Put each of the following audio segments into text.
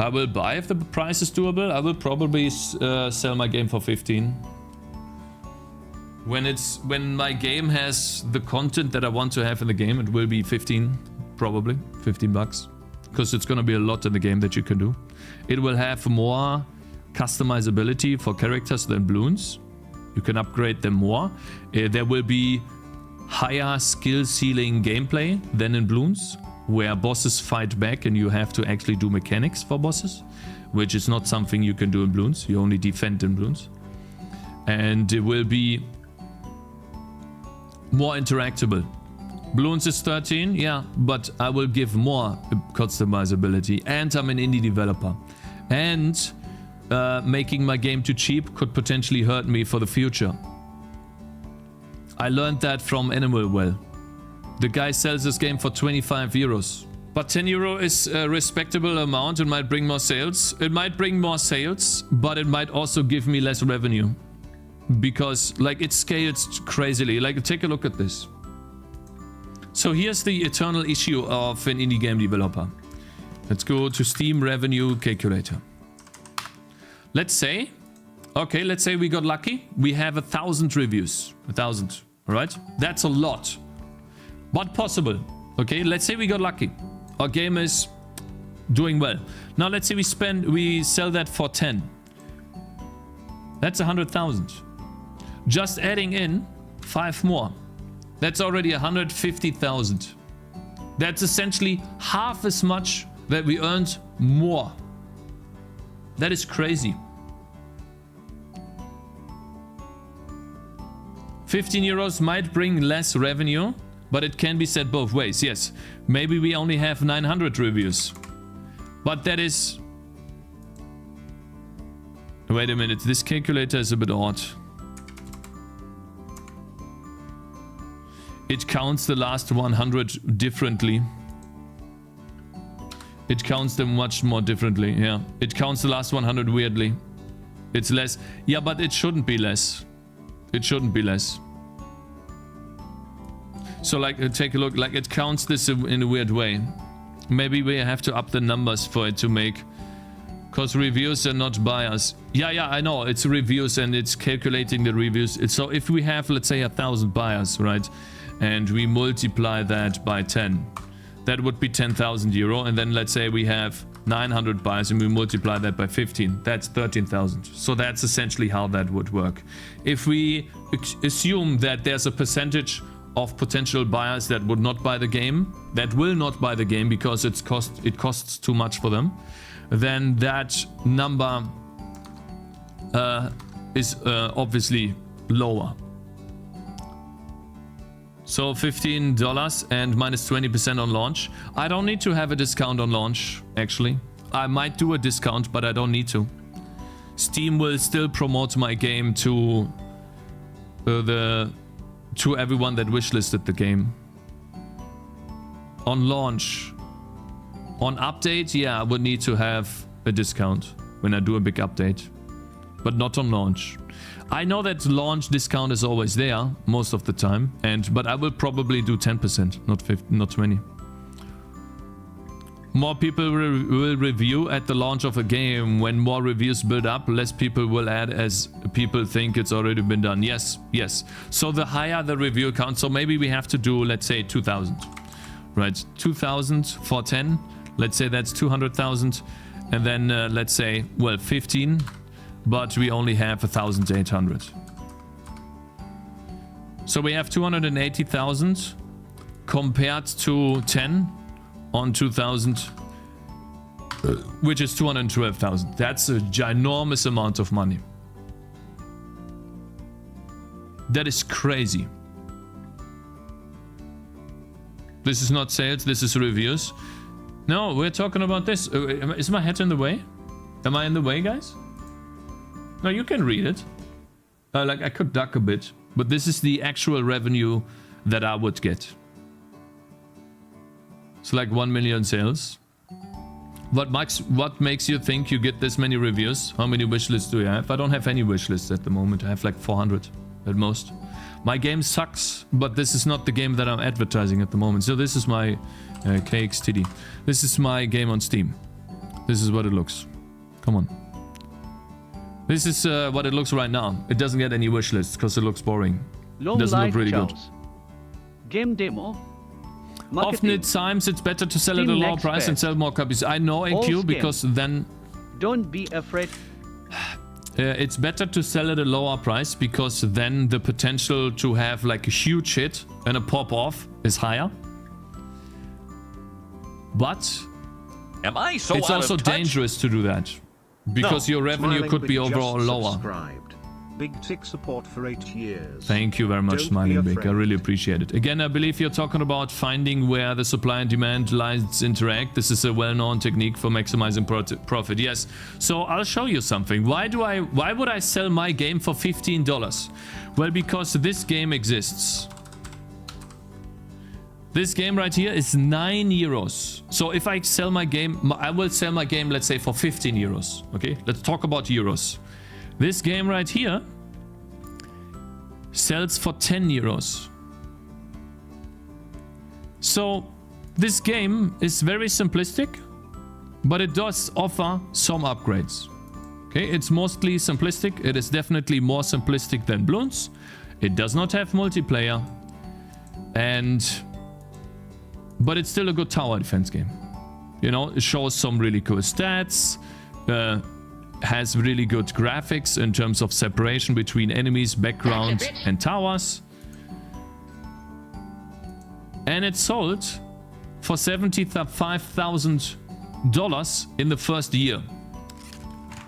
I will buy if the price is doable. I will probably sell my game for 15. When my game has the content that I want to have in the game, it will be 15, probably 15 bucks, because it's gonna be a lot in the game that you can do. It will have more customizability for characters than balloons. You can upgrade them more. There will be higher skill ceiling gameplay than in balloons, where bosses fight back and you have to actually do mechanics for bosses, which is not something you can do in balloons. You only defend in balloons. And it will be more interactable. Balloons is 13, yeah, but I will give more customizability, and I'm an indie developer. And making my game too cheap could potentially hurt me for the future. I learned that from Animal Well. The guy sells this game for 25 euros. But 10 euro is a respectable amount. It might bring more sales. It might bring more sales, but it might also give me less revenue. Because, like, it scales crazily. Like, take a look at this. So here's the eternal issue of an indie game developer. Let's go to Steam Revenue Calculator. Let's say, okay, let's say we got lucky. We have 1,000 reviews. 1,000, all right? That's a lot, but possible. Okay, let's say we got lucky. Our game is doing well. Now let's say we sell that for 10. That's 100,000. Just adding in 5 more. That's already 150,000. That's essentially half as much that we earned more. That is crazy. 15 euros might bring less revenue, but it can be said both ways. Yes, maybe we only have 900 reviews, but that is... Wait a minute, this calculator is a bit odd. It counts the last 100 differently. It counts them much more differently, yeah. It counts the last 100 weirdly. It's less. Yeah, but it shouldn't be less. It shouldn't be less. So, like, take a look. Like, it counts this in a weird way. Maybe we have to up the numbers for it to make... Because reviews are not buyers. Yeah, I know. It's reviews and it's calculating the reviews. So, if we have, let's say, 1,000 buyers, right? And we multiply that by 10. That would be 10,000 euro. And then let's say we have 900 buyers and we multiply that by 15. That's 13,000. So that's essentially how that would work. If we assume that there's a percentage of potential buyers that would not buy the game, that will not buy the game because it costs too much for them, then that number is obviously lower. So $15 and minus 20% on launch. I don't need to have a discount on launch, actually. I might do a discount, but I don't need to. Steam will still promote my game to everyone that wishlisted the game. On launch. On update, yeah, I would need to have a discount when I do a big update. But not on launch. I know that launch discount is always there most of the time, but I will probably do 10%, not 50, not 20. More people will review at the launch of a game. When more reviews build up, less people will add as people think it's already been done. Yes. So the higher the review count, so maybe we have to do, let's say, 2,000. Right, 2,000 for 10. Let's say that's 200,000. And then let's say, well, 15. But we only have 1,800. So we have 280,000 compared to 10 on 2,000, which is 212,000. That's a ginormous amount of money. That is crazy. This is not sales, this is reviews. No, we're talking about this. Is my head in the way? Am I in the way, guys? No, you can read it. Like, I could duck a bit, but this is the actual revenue that I would get. It's like 1 million sales. What makes you think you get this many reviews? How many wishlists do you have? I don't have any wishlists at the moment. I have like 400 at most. My game sucks, but this is not the game that I'm advertising at the moment. So this is my KXTD. This is my game on Steam. This is what it looks. Come on. This is what it looks right now. It doesn't get any wish lists because it looks boring. It doesn't look really good. Game demo. Often at times it's better to sell at a lower price and sell more copies. I know, AQ, because then... Don't be afraid. It's better to sell at a lower price because then the potential to have like a huge hit and a pop off is higher. But am I so it's also dangerous to do that because your revenue could be overall lower. Big tick support for 8 years. Thank you very much, Smiling Big. I really appreciate it. Again, I believe you're talking about finding where the supply and demand lines interact. This is a well-known technique for maximizing profit. Yes. So I'll show you something. Why would I sell my game for $15? Well, because this game exists. This game right here is 9 euros. So if I sell my game, I will sell my game, let's say, for 15 euros. Okay, let's talk about euros. This game right here sells for 10 euros. So this game is very simplistic, but it does offer some upgrades. Okay, it's mostly simplistic. It is definitely more simplistic than Bloons. It does not have multiplayer, but it's still a good tower defense game. You know, it shows some really cool stats. Has really good graphics in terms of separation between enemies, background, and towers. And it sold for $75,000 in the first year.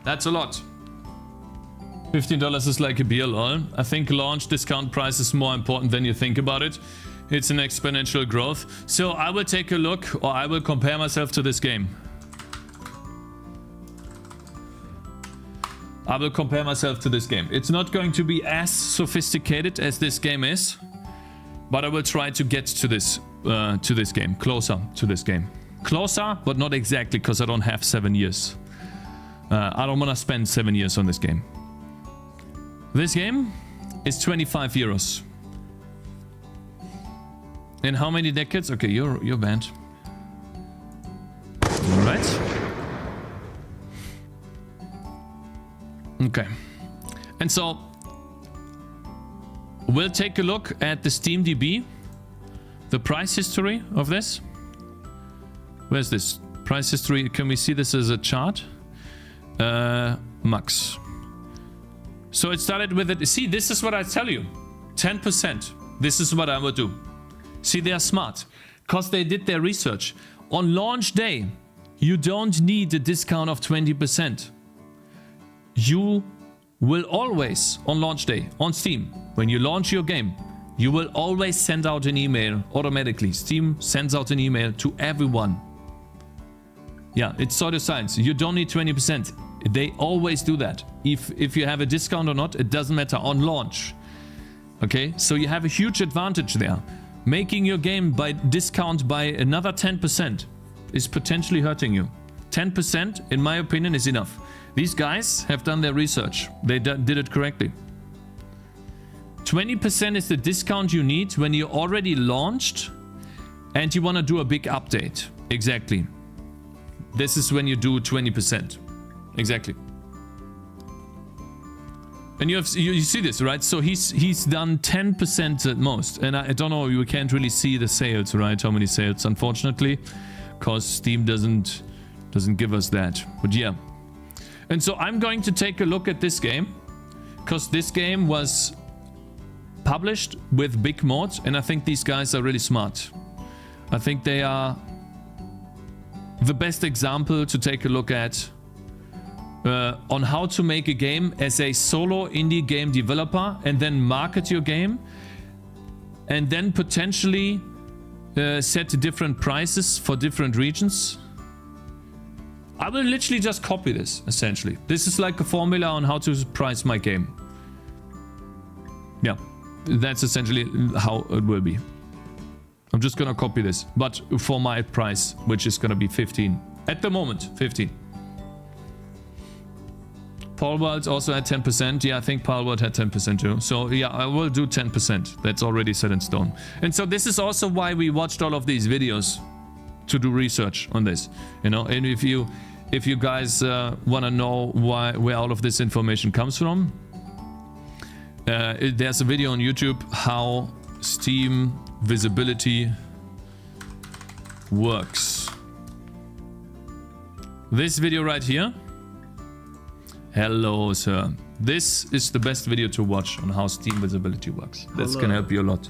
That's a lot. $15 is like a beer, lol. I think launch discount price is more important than you think about it. It's an exponential growth. So I will take a look, or I will compare myself to this game. I will compare myself to this game. It's not going to be as sophisticated as this game is, but I will try to get to this game, closer to this game. Closer, but not exactly, because I don't have 7 years. I don't want to spend 7 years on this game. This game is 25 euros. In how many decades? Okay, you're banned. All right. Okay, and so we'll take a look at the SteamDB, the price history of this. Where's this price history? Can we see this as a chart? Max. So it started with it. See, this is what I tell you, 10%. This is what I would do. See, they are smart because they did their research. On launch day, you don't need a discount of 20%. You will always, on launch day, on Steam, when you launch your game, you will always send out an email automatically. Steam sends out an email to everyone. Yeah, it's sort of science. You don't need 20%. They always do that. If you have a discount or not, it doesn't matter on launch. Okay, so you have a huge advantage there. Making your game by discount by another 10% is potentially hurting you. 10%, in my opinion, is enough. These guys have done their research. They did it correctly. 20% is the discount you need when you're already launched and you want to do a big update. Exactly. This is when you do 20%. Exactly. And you see this, right? So he's done 10% at most. And I don't know, you can't really see the sales, right? How many sales, unfortunately, because Steam doesn't give us that. But yeah. And so I'm going to take a look at this game, because this game was published with big mods, and I think these guys are really smart. I think they are the best example to take a look at on how to make a game as a solo indie game developer and then market your game and then potentially set different prices for different regions. I will literally just copy this, essentially. This is like a formula on how to price my game. Yeah, that's essentially how it will be. I'm just gonna copy this, but for my price, which is gonna be 15. At the moment, 15. Palworld also had 10%. Yeah, I think Palworld had 10% too. So yeah, I will do 10%. That's already set in stone. And so this is also why we watched all of these videos, to do research on this. You know, and if if you guys want to know where all of this information comes from, there's a video on YouTube how Steam visibility works. This video right here. Hello, sir. This is the best video to watch on how Steam visibility works. This can help you a lot.